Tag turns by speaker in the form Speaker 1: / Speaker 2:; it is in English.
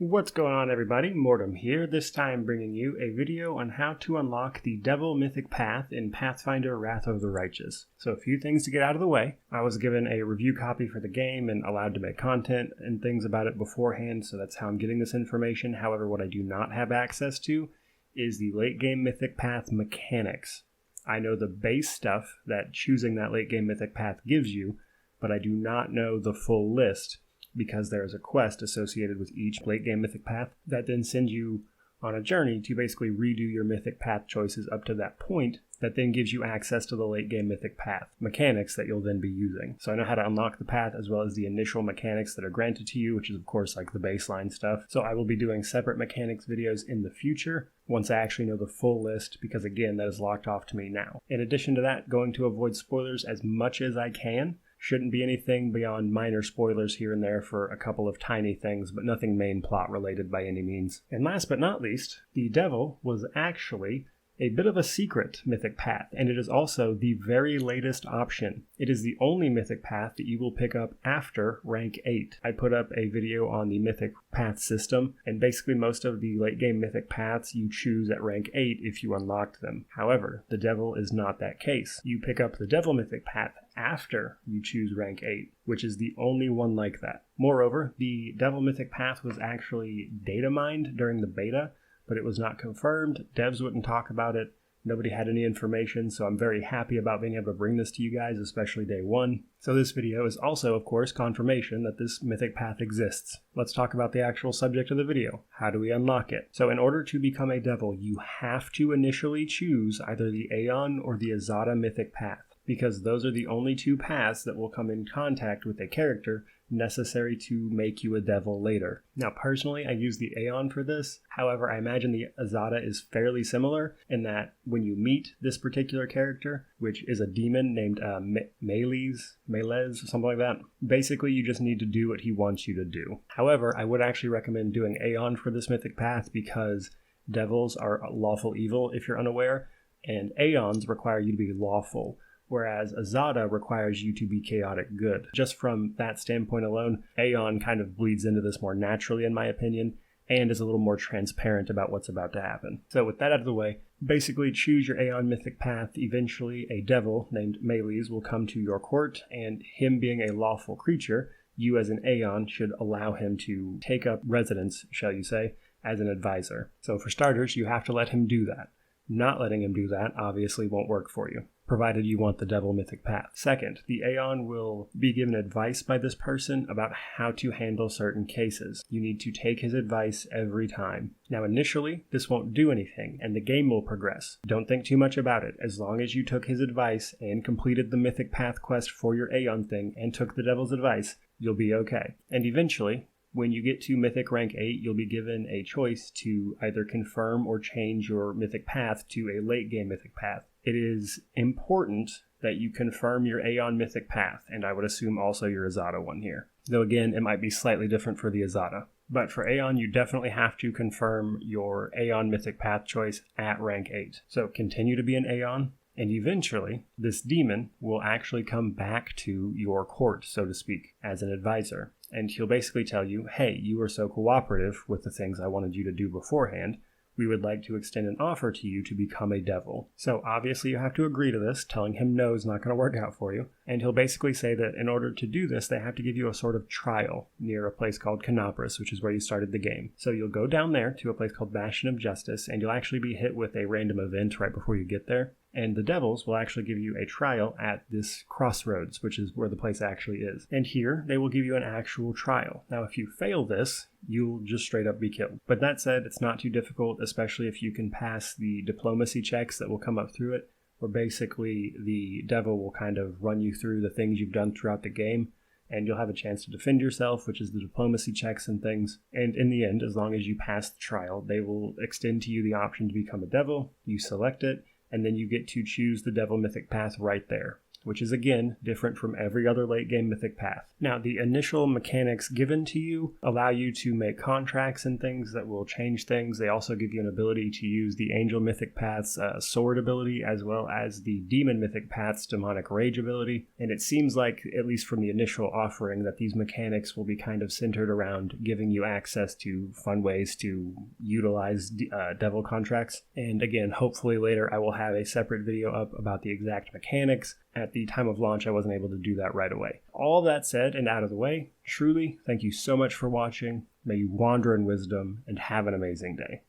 Speaker 1: What's going on, everybody? Mortem here, this time bringing you a video on how to unlock the Devil Mythic Path in Pathfinder Wrath of the Righteous. So a few things to get out of the way. I was given a review copy for the game and allowed to make content and things about it beforehand, so that's how I'm getting this information. However, what I do not have access to is the late game Mythic Path mechanics. I know the base stuff that choosing that late game Mythic Path gives you, but I do not know the full list, because there is a quest associated with each late game Mythic Path that then sends you on a journey to basically redo your Mythic Path choices up to that point, that then gives you access to the late game Mythic Path mechanics that you'll then be using. So I know how to unlock the path as well as the initial mechanics that are granted to you, which is of course like the baseline stuff. So I will be doing separate mechanics videos in the future once I actually know the full list, because again, that is locked off to me now. In addition to that, going to avoid spoilers as much as I can. Shouldn't be anything beyond minor spoilers here and there for a couple of tiny things, but nothing main plot related by any means. And last but not least, the Devil was actually a bit of a secret Mythic Path, and it is also the very latest option. It is the only Mythic Path that you will pick up after rank 8. I put up a video on the Mythic Path system, and basically most of the late game Mythic Paths you choose at rank 8 if you unlocked them. However, the Devil is not that case. You pick up the Devil Mythic Path after you choose rank 8, which is the only one like that. Moreover, the Devil Mythic Path was actually data mined during the beta, but it was not confirmed. Devs wouldn't talk about it. Nobody had any information, so I'm very happy about being able to bring this to you guys, especially day one. So this video is also, of course, confirmation that this Mythic Path exists. Let's talk about the actual subject of the video. How do we unlock it? So in order to become a Devil, you have to initially choose either the Aeon or the Azada Mythic Path, because those are the only two paths that will come in contact with a character necessary to make you a Devil later. Now personally, I use the Aeon for this. However, I imagine the Azada is fairly similar in that when you meet this particular character, which is a demon named Melez, something like that, basically you just need to do what he wants you to do. However, I would actually recommend doing Aeon for this Mythic Path because Devils are lawful evil if you're unaware, and Aeons require you to be lawful, whereas Azada requires you to be chaotic good. Just from that standpoint alone, Aeon kind of bleeds into this more naturally in my opinion, and is a little more transparent about what's about to happen. So with that out of the way, basically choose your Aeon Mythic Path. Eventually a Devil named Melez will come to your court, and him being a lawful creature, you as an Aeon should allow him to take up residence, shall you say, as an advisor. So for starters, you have to let him do that. Not letting him do that obviously won't work for you, provided you want the Devil Mythic Path. Second, the Aeon will be given advice by this person about how to handle certain cases. You need to take his advice every time. Now initially, this won't do anything, and the game will progress. Don't think too much about it. As long as you took his advice and completed the Mythic Path quest for your Aeon thing and took the Devil's advice, you'll be okay. And eventually, when you get to Mythic Rank 8, you'll be given a choice to either confirm or change your Mythic Path to a late game Mythic Path. It is important that you confirm your Aeon Mythic Path, and I would assume also your Azada one here. Though again, it might be slightly different for the Azada. But for Aeon, you definitely have to confirm your Aeon Mythic Path choice at rank 8. So continue to be an Aeon, and eventually, this demon will actually come back to your court, so to speak, as an advisor. And he'll basically tell you, hey, you were so cooperative with the things I wanted you to do beforehand, we would like to extend an offer to you to become a Devil. So obviously you have to agree to this. Telling him no is not going to work out for you. And he'll basically say that in order to do this, they have to give you a sort of trial near a place called Canopus, which is where you started the game. So you'll go down there to a place called Bastion of Justice, and you'll actually be hit with a random event right before you get there. And the Devils will actually give you a trial at this crossroads, which is where the place actually is. And here, they will give you an actual trial. Now, if you fail this, you'll just straight up be killed. But that said, it's not too difficult, especially if you can pass the diplomacy checks that will come up through it, where basically the Devil will kind of run you through the things you've done throughout the game, and you'll have a chance to defend yourself, which is the diplomacy checks and things. And in the end, as long as you pass the trial, they will extend to you the option to become a Devil. You select it, and then you get to choose the Devil Mythic Path right there. which is again different from every other late game Mythic Path. Now, the initial mechanics given to you allow you to make contracts and things that will change things. They also give you an ability to use the Angel Mythic Path's sword ability, as well as the Demon Mythic Path's demonic rage ability. And it seems like, at least from the initial offering, that these mechanics will be kind of centered around giving you access to fun ways to utilize devil contracts. And again, hopefully later I will have a separate video up about the exact mechanics. At the time of launch, I wasn't able to do that right away. All that said and out of the way, truly, thank you so much for watching. May you wander in wisdom and have an amazing day.